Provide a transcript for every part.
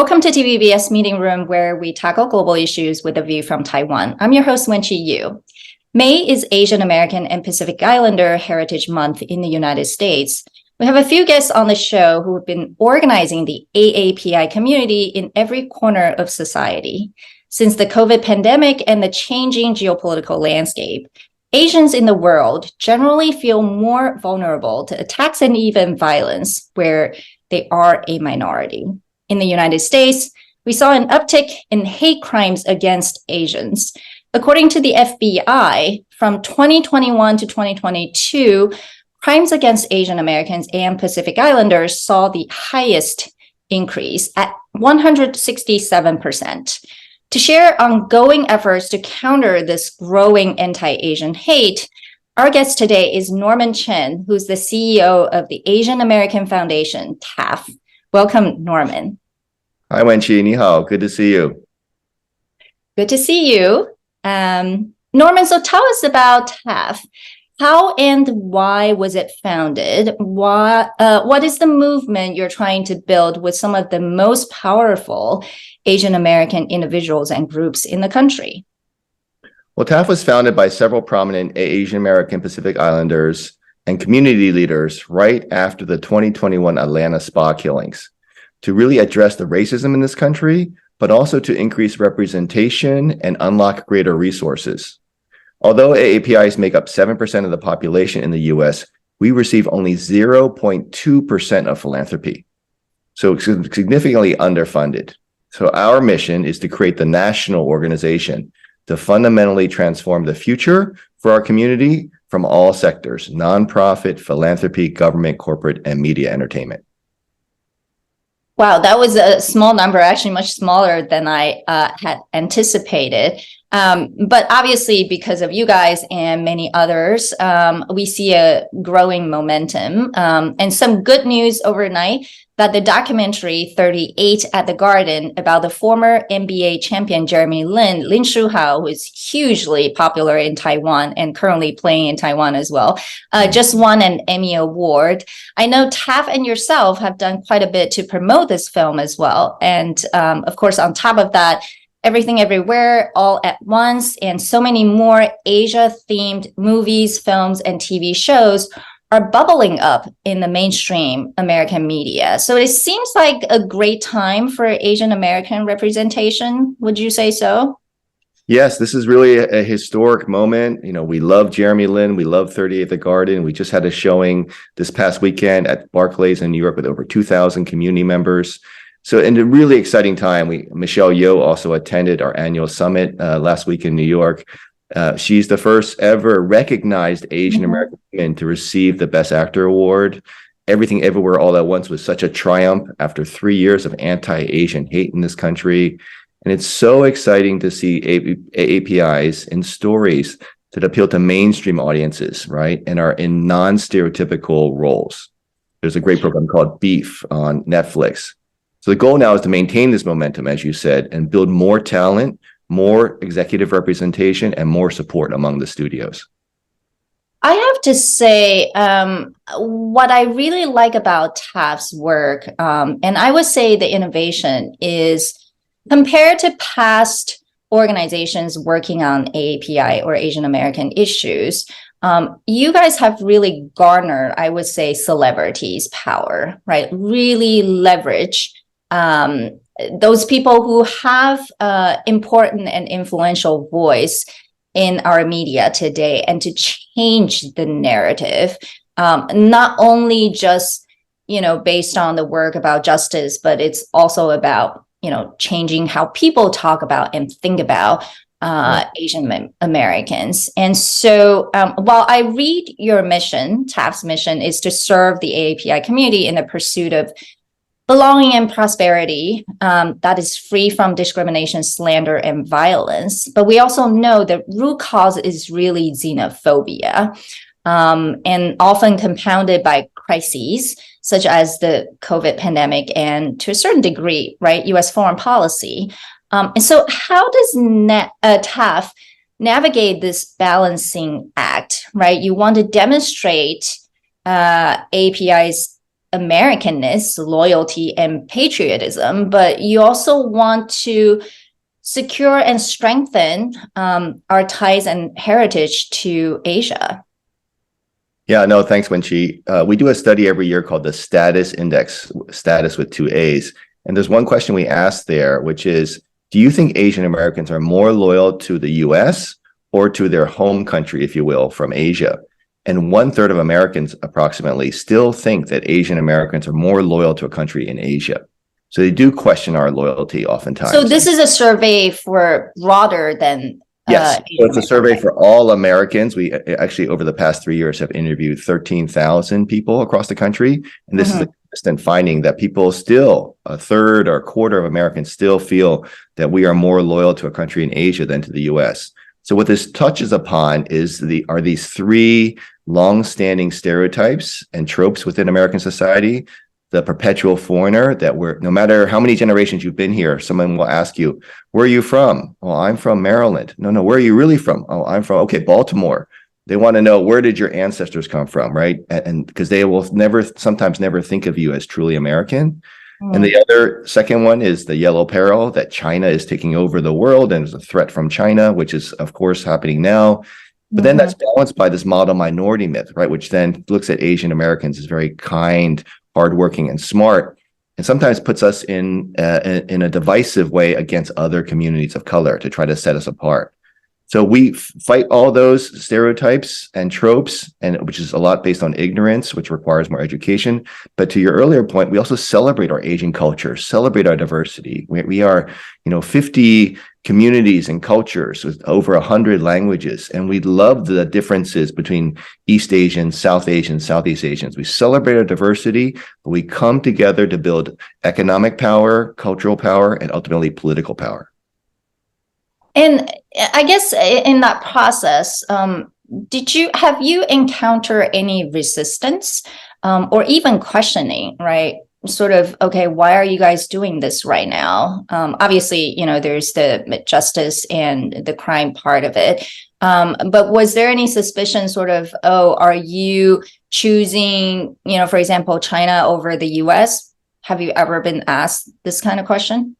Welcome to TVBS Meeting Room, where we tackle global issues with a view from Taiwan. I'm your host, Wenqi Yu. May is Asian American and Pacific Islander Heritage Month in the United States. We have a few guests on the show who have been organizing the AAPI community in every corner of society. Since the COVID pandemic and the changing geopolitical landscape, Asians in the world generally feel more vulnerable to attacks and even violence where they are a minority. In the United States, we saw an uptick in hate crimes against Asians. According to the FBI, from 2021 to 2022, crimes against Asian Americans and Pacific Islanders saw the highest increase at 167%. To share ongoing efforts to counter this growing anti-Asian hate, our guest today is Norman Chen, who's the CEO of the Asian American Foundation, TAAF. Welcome, Norman. Hi, Wenqi. Ni hao. Good to see you. Good to see you. Norman, so tell us about TAAF. How and why was it founded? What is the movement you're trying to build with some of the most powerful Asian American individuals and groups in the country? Well, TAAF was founded by several prominent Asian American Pacific Islanders and community leaders right after the 2021 Atlanta spa killings to really address the racism in this country, but also to increase representation and unlock greater resources. Although AAPIs make up 7% of the population in the US, we receive only 0.2% of philanthropy. So it's significantly underfunded. So our mission is to create the national organization to fundamentally transform the future for our community from all sectors: nonprofit, philanthropy, government, corporate, and media entertainment. Wow, that was a small number, actually much smaller than I had anticipated. But obviously, because of you guys and many others, we see a growing momentum and some good news overnight that the documentary 38 at the Garden about the former NBA champion Jeremy Lin Shuhao, who is hugely popular in Taiwan and currently playing in Taiwan as well, just won an Emmy Award. I know TAAF and yourself have done quite a bit to promote this film as well. And of course, on top of that, Everything Everywhere All at Once and so many more Asia-themed movies, films, and TV shows are bubbling up in the mainstream American media. So it seems like a great time for Asian American representation. Would you say so? Yes, this is really a historic moment. You know, we love Jeremy Lin. We love 38 at the Garden. We just had a showing this past weekend at Barclays in New York with over 2,000 community members. So in a really exciting time, Michelle Yeoh also attended our annual summit last week in New York. She's the first ever recognized Asian American woman to receive the Best Actor award. Everything Everywhere All at Once was such a triumph after 3 years of anti-Asian hate in this country. And it's so exciting to see AAPIs in stories that appeal to mainstream audiences, right? And are in non-stereotypical roles. There's a great program called Beef on Netflix. So the goal now is to maintain this momentum, as you said, and build more talent, more executive representation, and more support among the studios. I have to say, what I really like about TAAF's work, and I would say the innovation is compared to past organizations working on AAPI or Asian American issues, you guys have really garnered, I would say, celebrities' power, right? Really leverage those people who have important and influential voice in our media today, and to change the narrative, not only just, based on the work about justice, but it's also about, changing how people talk about and think about Asian Americans. And so while I read your mission, TAAF's mission is to serve the AAPI community in the pursuit of belonging and prosperity that is free from discrimination, slander, and violence. But we also know the root cause is really xenophobia, and often compounded by crises such as the COVID pandemic and, to a certain degree, right, U.S. foreign policy. And so how does TAAF navigate this balancing act, right? You want to demonstrate API's Americanness, loyalty, and patriotism, but you also want to secure and strengthen our ties and heritage to Asia. Yeah, no, thanks, Wenqi. We do a study every year called the Status Index, status with 2 A's. And there's one question we asked there, which is, do you think Asian Americans are more loyal to the US or to their home country, if you will, from Asia? And 1/3 of Americans approximately still think that Asian Americans are more loyal to a country in Asia. So they do question our loyalty oftentimes. So this is a survey for broader than Yes, so it's a survey for all Americans. We actually, over the past 3 years, have interviewed 13,000 people across the country. And this is a consistent finding that people still, 1/3 or 1/4 of Americans still feel that we are more loyal to a country in Asia than to the US. So what this touches upon are these 3 long-standing stereotypes and tropes within American society. The perpetual foreigner, that no matter how many generations you've been here, someone will ask you, where are you from? Oh, I'm from Maryland. No, where are you really from? Oh, I'm from, okay, Baltimore. They want to know, where did your ancestors come from, right? And because they will sometimes never think of you as truly American. And the other second one is the yellow peril, that China is taking over the world and there's a threat from China, which is, of course, happening now. But then that's balanced by this model minority myth, right? Which then looks at Asian Americans as very kind, hardworking, and smart, and sometimes puts us in a divisive way against other communities of color to try to set us apart. So we fight all those stereotypes and tropes, and which is a lot based on ignorance, which requires more education. But to your earlier point, we also celebrate our Asian culture, celebrate our diversity. We are, 50 communities and cultures with over 100 languages, and we love the differences between East Asians, South Asians, Southeast Asians. We celebrate our diversity, but we come together to build economic power, cultural power, and ultimately political power. And I guess in that process, have you encountered any resistance or even questioning, right? Sort of, okay, why are you guys doing this right now? Obviously, there's the justice and the crime part of it. But was there any suspicion sort of, are you choosing, for example, China over the US? Have you ever been asked this kind of question?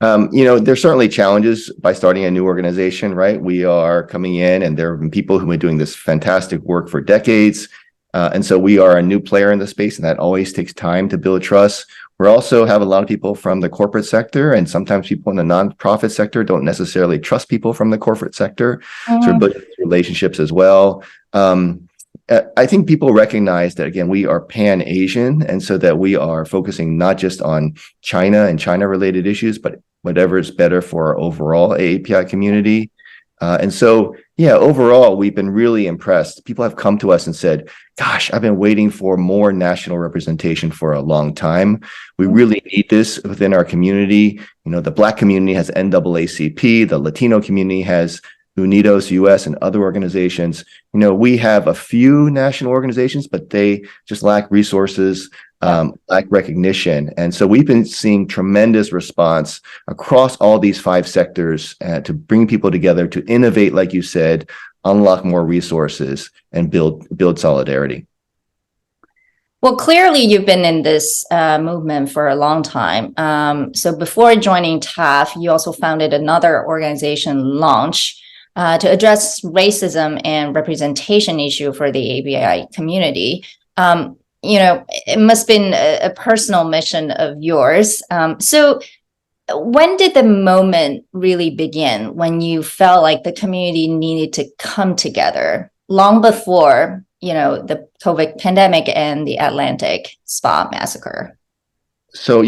There's certainly challenges by starting a new organization, right? We are coming in, and there have been people who've been doing this fantastic work for decades. And so we are a new player in the space, and that always takes time to build trust. We also have a lot of people from the corporate sector, and sometimes people in the nonprofit sector don't necessarily trust people from the corporate sector. So we're building relationships as well. I think people recognize that, again, we are pan-Asian, and so that we are focusing not just on China and China-related issues, but whatever is better for our overall AAPI community. And so, overall, we've been really impressed. People have come to us and said, gosh, I've been waiting for more national representation for a long time. We really need this within our community. The Black community has NAACP, the Latino community has Unidos US and other organizations. We have a few national organizations, but they just lack resources, lack recognition. And so we've been seeing tremendous response across all these 5 sectors to bring people together, to innovate, like you said, unlock more resources, and build solidarity. Well, clearly you've been in this movement for a long time. So before joining TAAF, you also founded another organization, Launch, to address racism and representation issue for the API community. It must have been a personal mission of yours. So when did the moment really begin when you felt like the community needed to come together? Long before, the COVID pandemic and the Atlantic Spa massacre. So,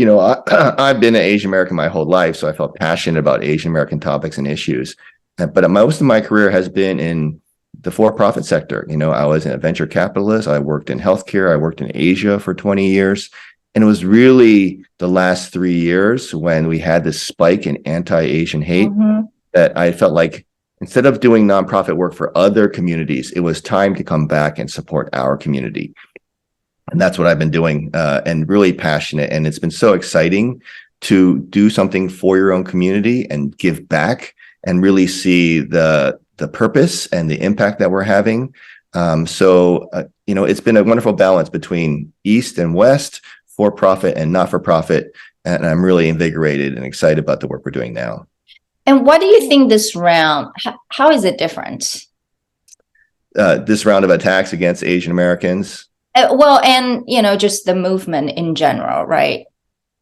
I've been an Asian American my whole life, so I felt passionate about Asian American topics and issues. But most of my career has been in the for-profit sector. I was a venture capitalist. I worked in healthcare. I worked in Asia for 20 years. And it was really the last 3 years when we had this spike in anti-Asian hate that I felt like, instead of doing nonprofit work for other communities, it was time to come back and support our community. And that's what I've been doing, and really passionate. And it's been so exciting to do something for your own community and give back and really see the purpose and the impact that we're having. It's been a wonderful balance between East and West, for-profit and not-for-profit. And I'm really invigorated and excited about the work we're doing now. And what do you think this round, how is it different? This round of attacks against Asian Americans? Just the movement in general, right?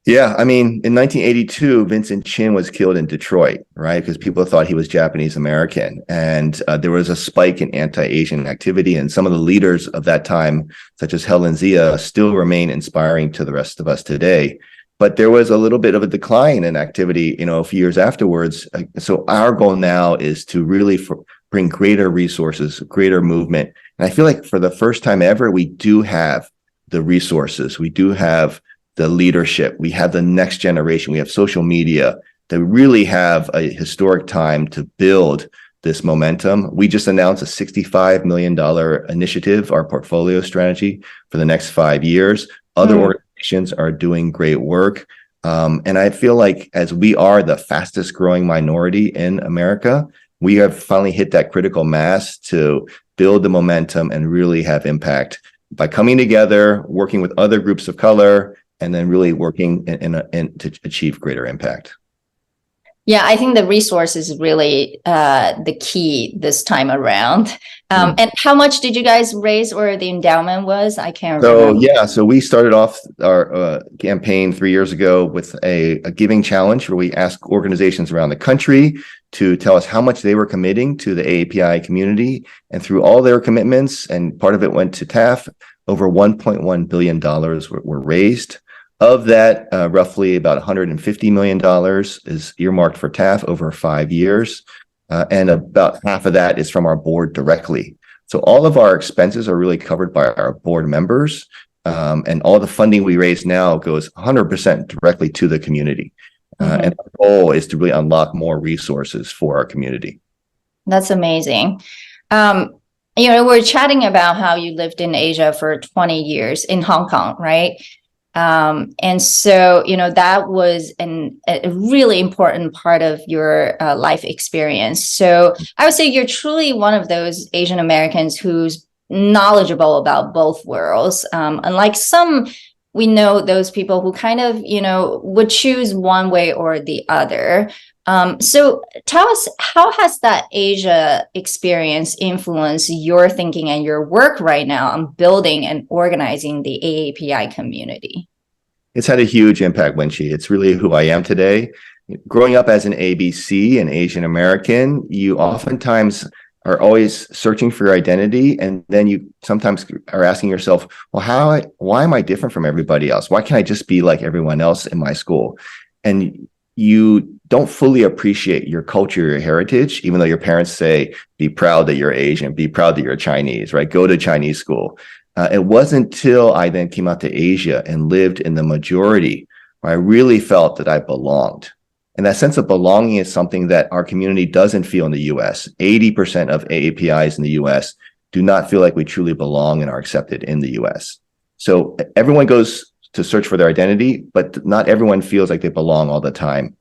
Yeah, I mean, in 1982, Vincent Chen was killed in Detroit, right? Because people thought he was Japanese American. And there was a spike in anti-Asian activity. And some of the leaders of that time, such as Helen Zia, still remain inspiring to the rest of us today. But there was a little bit of a decline in activity, a few years afterwards. So our goal now is to really bring greater resources, greater movement. And I feel like for the first time ever, we do have the resources. We do have the leadership. We have the next generation. We have social media that really have a historic time to build this momentum. We just announced a $65 million initiative, our portfolio strategy for the next 5 years. Other organizations are doing great work. And I feel like as we are the fastest growing minority in America, we have finally hit that critical mass to build the momentum and really have impact by coming together, working with other groups of color, and then really working to achieve greater impact. Yeah, I think the resource is really the key this time around. And how much did you guys raise, or the endowment was? I can't remember. So we started off our campaign 3 years ago with a giving challenge where we asked organizations around the country to tell us how much they were committing to the AAPI community. And through all their commitments, and part of it went to TAAF, over $1.1 billion were raised. Of that, roughly about $150 million is earmarked for TAAF over 5 years. And about half of that is from our board directly. So all of our expenses are really covered by our board members. And all the funding we raise now goes 100% directly to the community. And our goal is to really unlock more resources for our community. That's amazing. We're chatting about how you lived in Asia for 20 years in Hong Kong, right? And so, that was a really important part of your life experience. So I would say you're truly one of those Asian Americans who's knowledgeable about both worlds. Unlike some, we know those people who kind of, would choose one way or the other. So tell us, how has that Asia experience influenced your thinking and your work right now on building and organizing the AAPI community? It's had a huge impact, Wenxi. It's really who I am today. Growing up as an ABC, an Asian American, you oftentimes are always searching for your identity. And then you sometimes are asking yourself, well, why am I different from everybody else? Why can't I just be like everyone else in my school? And you don't fully appreciate your culture, your heritage, even though your parents say, be proud that you're Asian, be proud that you're Chinese, right? Go to Chinese school. It wasn't until I then came out to Asia and lived in the majority where I really felt that I belonged. And that sense of belonging is something that our community doesn't feel in the US. 80% of AAPIs in the US do not feel like we truly belong and are accepted in the US. So everyone goes to search for their identity, but not everyone feels like they belong all the time.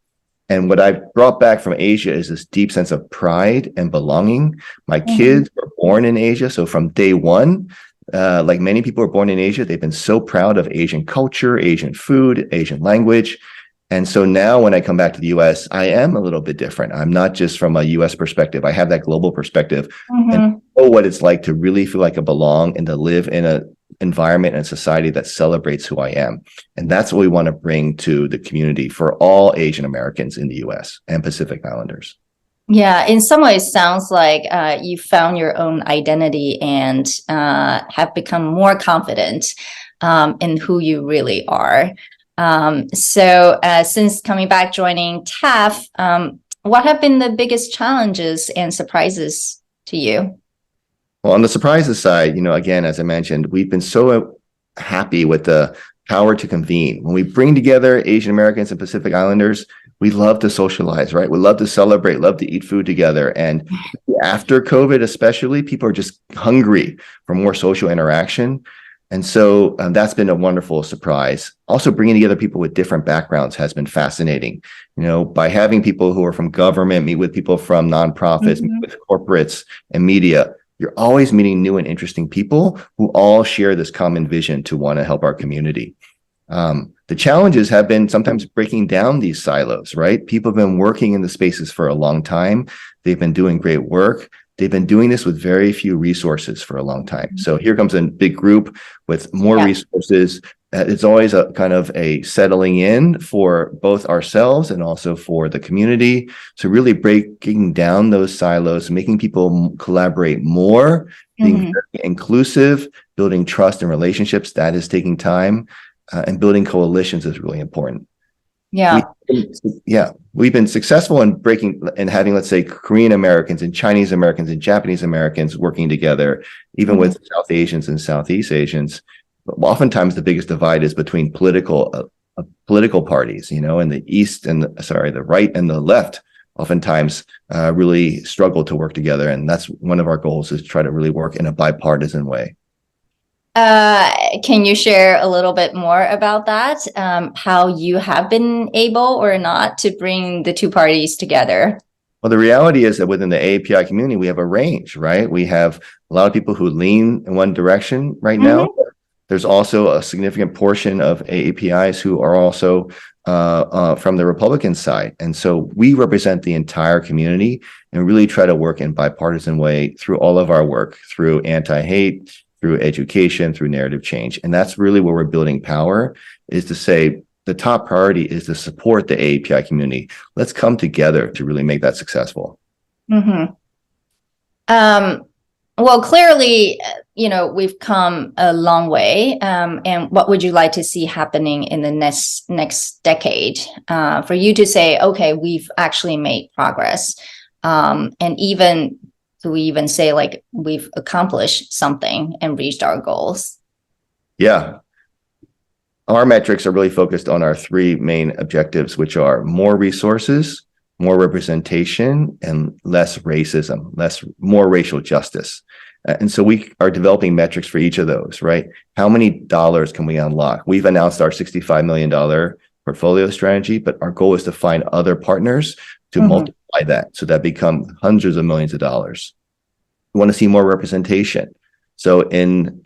And what I've brought back from Asia is this deep sense of pride and belonging. My kids were born in Asia. So from day one, like many people are born in Asia, they've been so proud of Asian culture, Asian food, Asian language. And so now when I come back to the US, I am a little bit different. I'm not just from a US perspective. I have that global perspective and know what it's like to really feel like I belong and to live in an environment and society that celebrates who I am. And that's what we want to bring to the community for all Asian Americans in the US and Pacific Islanders. Yeah, in some ways, sounds like you found your own identity and have become more confident in who you really are. So since coming back, joining TAAF, what have been the biggest challenges and surprises to you? Well, on the surprises side, again, as I mentioned, we've been so happy with the power to convene. When we bring together Asian Americans and Pacific Islanders, we love to socialize, right? We love to celebrate, love to eat food together. And after COVID, especially, people are just hungry for more social interaction. And so that's been a wonderful surprise. Also, bringing together people with different backgrounds has been fascinating. By having people who are from government meet with people from nonprofits, meet with corporates and media, you're always meeting new and interesting people who all share this common vision to want to help our community. The challenges have been sometimes breaking down these silos, right? People have been working in the spaces for a long time. They've been doing great work. They've been doing this with very few resources for a long time. So here comes a big group with more resources. It's always a kind of a settling in for both ourselves and also for the community. So really breaking down those silos, making people collaborate more, being very inclusive, building trust and relationships, that is taking time. And building coalitions is really important. We've been successful in breaking and having, let's say, Korean Americans and Chinese Americans and Japanese Americans working together, even with South Asians and Southeast Asians. But oftentimes, the biggest divide is between political parties. You know, in the East and the right and the left, oftentimes really struggle to work together, and that's one of our goals, is to try to really work in a bipartisan way. Can you share a little bit more about that? How you have been able or not to bring the two parties together? Well, the reality is that within the AAPI community, we have a range, right? We have a lot of people who lean in one direction right now. There's also a significant portion of AAPIs who are also from the Republican side. And so we represent the entire community and really try to work in bipartisan way through all of our work, through anti-hate, through education, through narrative change. And that's really where we're building power, is to say the top priority is to support the AAPI community. Let's come together to really make that successful. Well, clearly, you know, we've come a long way. And what would you like to see happening in the next decade for you to say, okay, we've actually made progress? And even do we even say, like, we've accomplished something and reached our goals? Yeah. Our metrics are really focused on our three main objectives, which are more resources, more representation, and less racism, more racial justice. And so we are developing metrics for each of those, right? How many dollars can we unlock? We've announced our $65 million portfolio strategy, but our goal is to find other partners to multiply that, so that become hundreds of millions of dollars. We want to see more representation. So in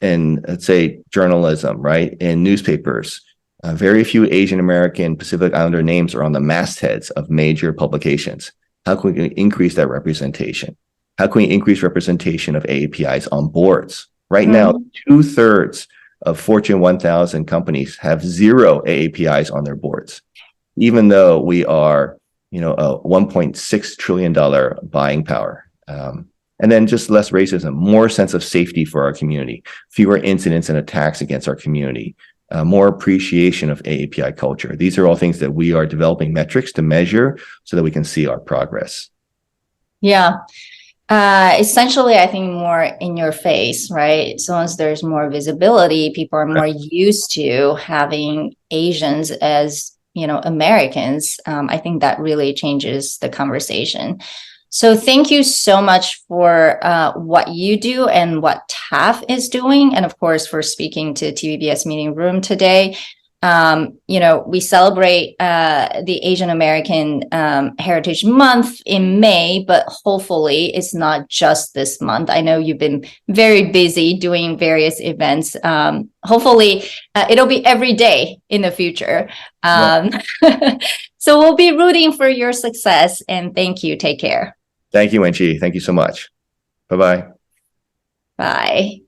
let's say journalism, right? In newspapers, very few Asian American Pacific Islander names are on the mastheads of major publications. How can we increase that representation? How can we increase representation of AAPIs on boards? Right now, 2/3 of Fortune 1000 companies have 0 AAPIs on their boards, even though we are, you know, a $1.6 trillion buying power. And then just less racism, more sense of safety for our community, fewer incidents and attacks against our community, more appreciation of AAPI culture. These are all things that we are developing metrics to measure so that we can see our progress. Yeah. Essentially, I think more in your face, right? So once there's more visibility, people are more used to having Asians as, you know, Americans. I think that really changes the conversation. So thank you so much for what you do and what TAAF is doing. And of course, for speaking to TVBS Meeting Room today. You know, we celebrate the Asian American Heritage Month in May, but hopefully it's not just this month. I know you've been very busy doing various events. Hopefully it'll be every day in the future. So we'll be rooting for your success, and thank you. Take care. Thank you, Wen-Chi. Thank you so much. Bye-bye. Bye.